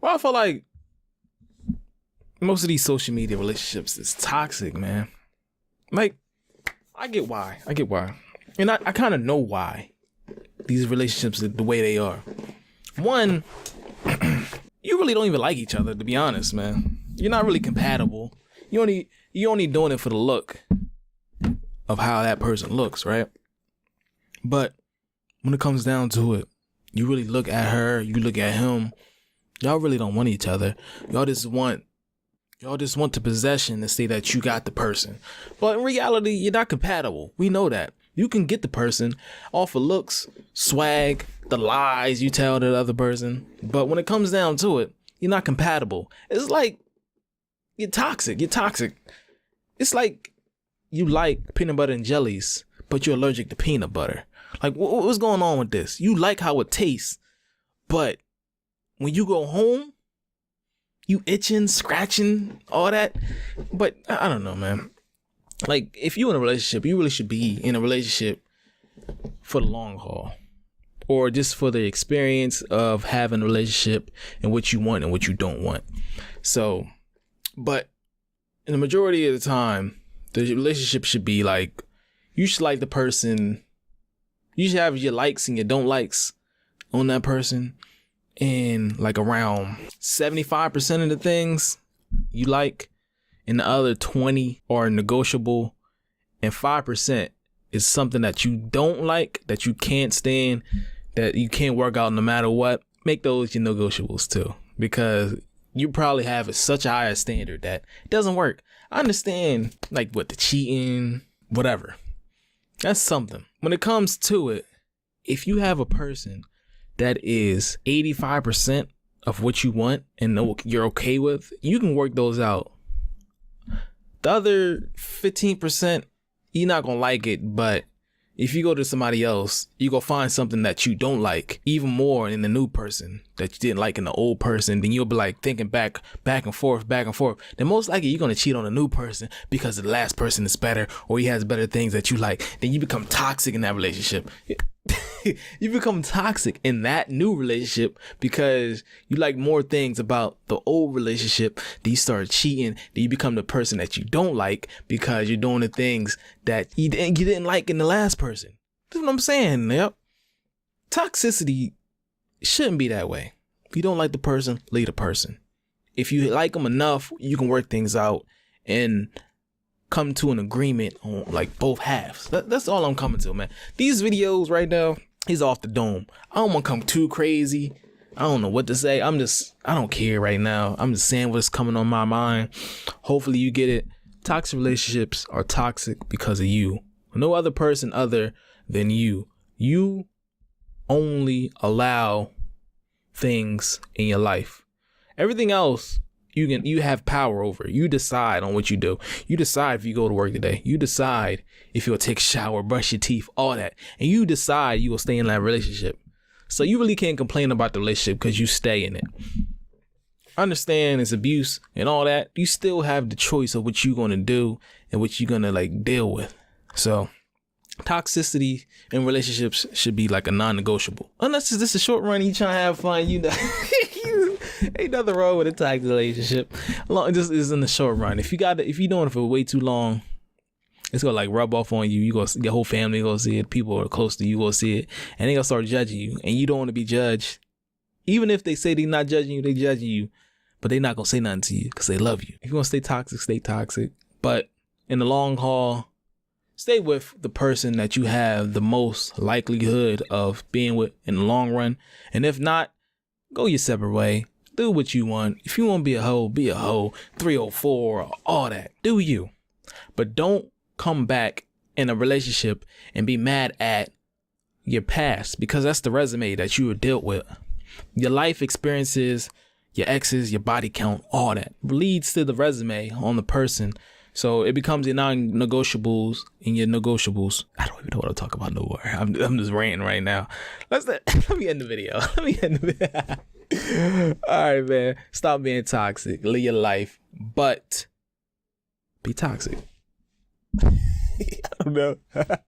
Well, I feel like most of these social media relationships is toxic, man. Like, I get why. And I kind of know why these relationships are the way they are. One, you really don't even like each other, to be honest, man. You're not really compatible. You only doing it for the look of how that person looks, right? But when it comes down to it, you really look at her, you look at him, y'all really don't want each other. Y'all just want the possession to say that you got the person. But in reality, you're not compatible. We know that. You can get the person off of looks, swag, the lies you tell to the other person. But when it comes down to it, you're not compatible. It's like you're toxic. It's like you like peanut butter and jellies, but you're allergic to peanut butter. Like, what's going on with this? You like how it tastes, but when you go home, you itching, scratching, all that. But I don't know, man. Like, if you're in a relationship, you really should be in a relationship for the long haul, or just for the experience of having a relationship and what you want and what you don't want. So, but in the majority of the time, the relationship should be like, you should like the person. You should have your likes and your don't likes on that person. And like around 75% of the things you like, and the other 20 are negotiable, and 5% is something that you don't like, that you can't stand, that you can't work out no matter what. Make those your negotiables too, because you probably have such a higher standard that it doesn't work. I understand, like, what, the cheating, whatever. That's something. When it comes to it, if you have a person that is 85% of what you want and you're okay with, you can work those out. The other 15%, you're not going to like it, but if you go to somebody else, you go find something that you don't like even more in the new person that you didn't like in the old person. Then you'll be like thinking back and forth. Then most likely you're going to cheat on a new person because the last person is better, or he has better things that you like. Then you become toxic in that relationship. You become toxic in that new relationship because you like more things about the old relationship. Then you start cheating. Then you become the person that you don't like because you're doing the things that you didn't like in the last person. That's what I'm saying. Yep. Toxicity shouldn't be that way. If you don't like the person, leave the person. If you like them enough, you can work things out and come to an agreement on like both halves. That's all I'm coming to, man. These videos right now, he's off the dome. I don't want to come too crazy. I don't know what to say. I don't care right now. I'm just saying what's coming on my mind. Hopefully you get it. Toxic relationships are toxic because of you. No other person other than you. You only allow things in your life. Everything else, you have power over. You decide on what you do. You decide if you go to work today. You decide if you'll take a shower, brush your teeth, all that. And you decide you will stay in that relationship. So you really can't complain about the relationship because you stay in it. Understand it's abuse and all that. You still have the choice of what you're going to do and what you're going to like deal with. So toxicity in relationships should be like a non-negotiable. Unless it's just a short run, you trying to have fun, you know. Ain't nothing wrong with a toxic relationship. This is in the short run. If you're doing it for way too long, it's gonna like rub off on you. Your whole family gonna see it. People are close to you gonna see it, and they gonna start judging you. And you don't want to be judged. Even if they say they're not judging you, they judging you, but they not gonna say nothing to you because they love you. If you want to stay toxic, stay toxic. But in the long haul, stay with the person that you have the most likelihood of being with in the long run. And if not, go your separate way. Do what you want. If you want to be a hoe, be a hoe. 304, all that. Do you. But don't come back in a relationship and be mad at your past, because that's the resume that you were dealt with. Your life experiences, your exes, your body count, all that leads to the resume on the person. So it becomes your non-negotiables and your negotiables. I don't even know what I'm talking about no more. I'm just ranting right now. Let me end the video. All right, man. Stop being toxic. Live your life, but be toxic. I don't know.